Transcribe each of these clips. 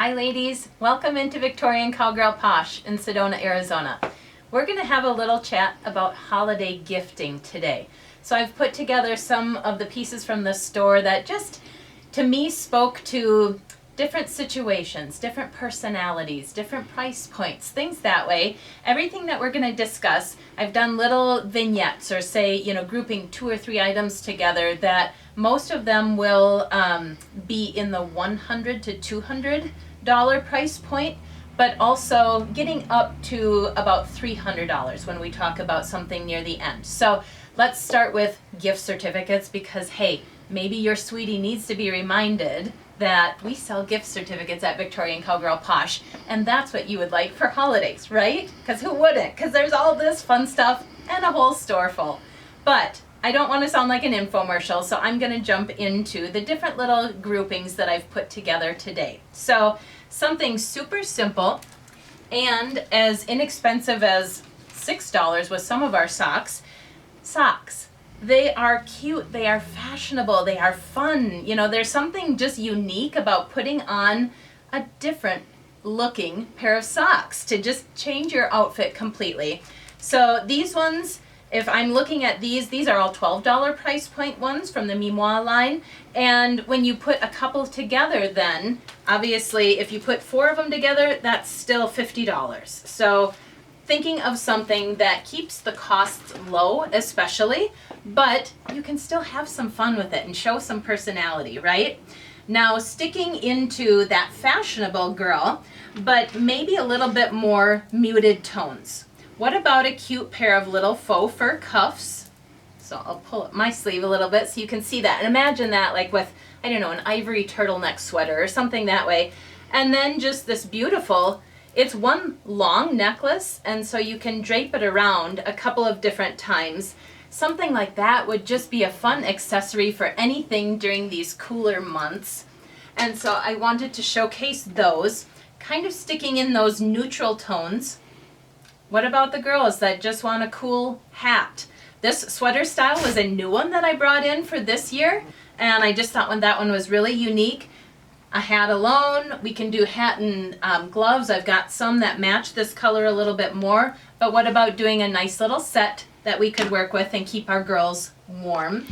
Hi ladies, welcome into Victorian Cowgirl Posh in Sedona, Arizona. We're going to have a little chat about holiday gifting today. So I've put together some of the pieces from the store that just, to me, spoke to different situations, different personalities, different price points, things that way. Everything that we're going to discuss, I've done little vignettes or say, grouping 2 or 3 items together that most of them will be in the $100 to $200 price point, but also getting up to about $300 when we talk about something near the end. So let's start with gift certificates because, hey, maybe your sweetie needs to be reminded that we sell gift certificates at Victorian Cowgirl Posh, and that's what you would like for holidays, right? Because who wouldn't? Because there's all this fun stuff and a whole store full. But I don't want to sound like an infomercial, so I'm going to jump into the different little groupings that I've put together today. So something super simple and as inexpensive as $6 with some of our socks. They are cute, they are fashionable, they are fun. There's something just unique about putting on a different looking pair of socks to just change your outfit completely. So these ones, if I'm looking at these are all $12 price point ones from the Mimois line. And when you put a couple together, then obviously if you put 4 of them together, that's still $50. So thinking of something that keeps the costs low especially, but you can still have some fun with it and show some personality, right? Now sticking into that fashionable girl, but maybe a little bit more muted tones. What about a cute pair of little faux fur cuffs? So I'll pull up my sleeve a little bit so you can see that. And imagine that like with, I don't know, an ivory turtleneck sweater or something that way. And then just this beautiful, it's one long necklace, and so you can drape it around a couple of different times. Something like that would just be a fun accessory for anything during these cooler months. And so I wanted to showcase those, kind of sticking in those neutral tones. What about the girls that just want a cool hat? This sweater style was a new one that I brought in for this year, and I just thought that one was really unique. A hat alone, we can do hat and gloves. I've got some that match this color a little bit more, but what about doing a nice little set that we could work with and keep our girls warm?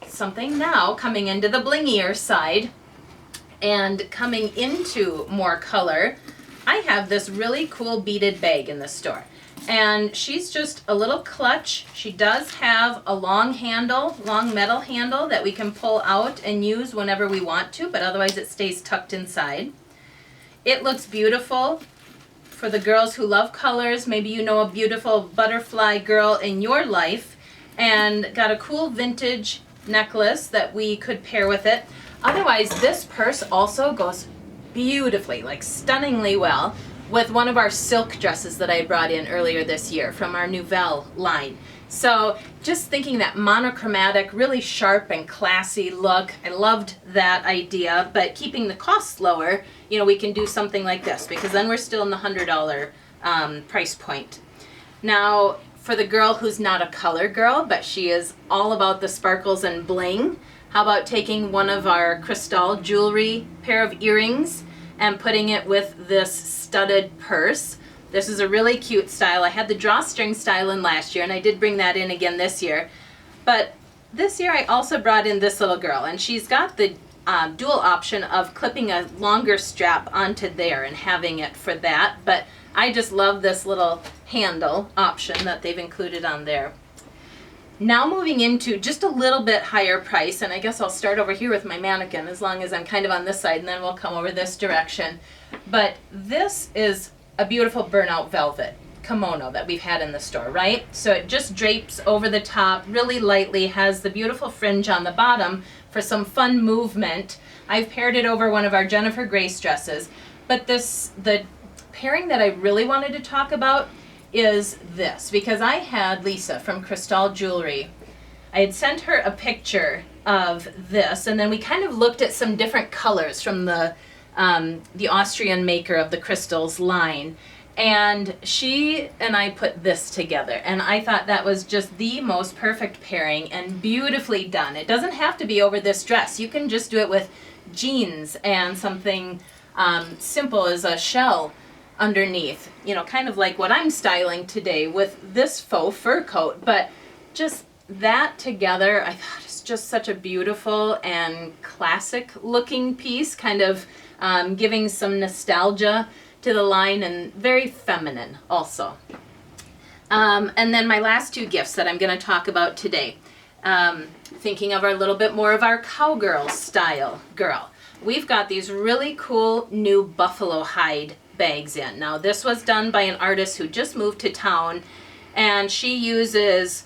Something now coming into the blingier side and coming into more color. I have this really cool beaded bag in the store, and she's just a little clutch. She does have a long metal handle that we can pull out and use whenever we want to, but otherwise it stays tucked inside. It looks beautiful for the girls who love colors. Maybe you know a beautiful butterfly girl in your life, and got a cool vintage necklace that we could pair with it. Otherwise, this purse also goes beautifully, like stunningly well, with one of our silk dresses that I brought in earlier this year from our Nouvelle line. So just thinking that monochromatic, really sharp and classy look, I loved that idea, but keeping the costs lower, we can do something like this because then we're still in the $100 price point. Now, for the girl who's not a color girl, but she is all about the sparkles and bling, how about taking one of our Cristal jewelry pair of earrings and putting it with this studded purse? This is a really cute style. I had the drawstring style in last year, and I did bring that in again this year. But this year I also brought in this little girl, and she's got the dual option of clipping a longer strap onto there and having it for that. But I just love this little handle option that they've included on there. Now moving into just a little bit higher price, and I guess I'll start over here with my mannequin as long as I'm kind of on this side, and then we'll come over this direction. But this is a beautiful burnout velvet kimono that we've had in the store, right? So it just drapes over the top really lightly, has the beautiful fringe on the bottom for some fun movement. I've paired it over one of our Jennifer Grace dresses, but the pairing that I really wanted to talk about is this, because I had Lisa from Cristal Jewelry. I had sent her a picture of this, and then we kind of looked at some different colors from the Austrian maker of the crystals line, and she and I put this together, and I thought that was just the most perfect pairing and beautifully done. It doesn't have to be over this dress. You can just do it with jeans and something simple as a shell underneath, you know, kind of like what I'm styling today with this faux fur coat. But just that together, I thought it's just such a beautiful and classic looking piece, kind of giving some nostalgia to the line and very feminine also. And then my last two gifts that I'm going to talk about today, thinking of a little bit more of our cowgirl style girl. We've got these really cool new buffalo hide bags in. Now this was done by an artist who just moved to town, and she uses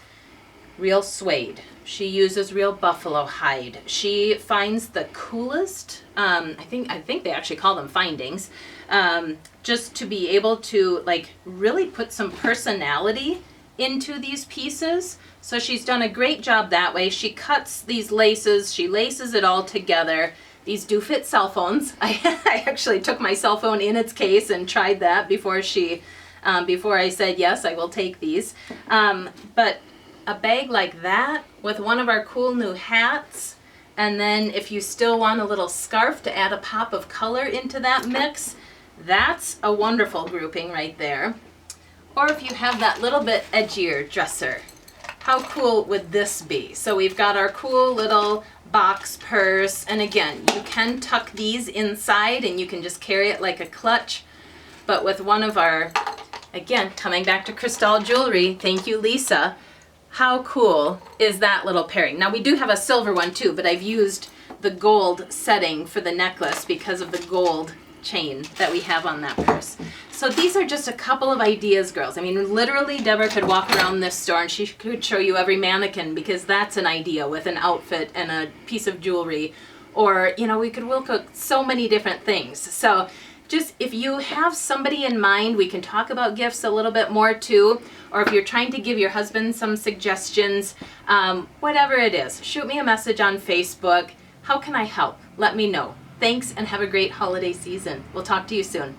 real suede. She uses real buffalo hide. She finds the coolest, I think they actually call them findings, just to be able to like really put some personality into these pieces. So she's done a great job that way. She cuts these laces, she laces it all together. These do fit cell phones. I actually took my cell phone in its case and tried that before I said yes, I will take these. But a bag like that with one of our cool new hats, and then if you still want a little scarf to add a pop of color into that mix, that's a wonderful grouping right there. Or if you have that little bit edgier dresser, how cool would this be? So we've got our cool little box purse, and again, you can tuck these inside and you can just carry it like a clutch. But with one of our, again, coming back to Cristal jewelry, thank you Lisa, how cool is that little pairing? Now we do have a silver one too, but I've used the gold setting for the necklace because of the gold chain that we have on that purse. So these are just a couple of ideas, girls. I mean, literally Deborah could walk around this store and she could show you every mannequin, because that's an idea with an outfit and a piece of jewelry. Or, you know, we could will cook so many different things. So just if you have somebody in mind, we can talk about gifts a little bit more too. Or if you're trying to give your husband some suggestions, whatever it is, shoot me a message on Facebook. How can I help? Let me know. Thanks, and have a great holiday season. We'll talk to you soon.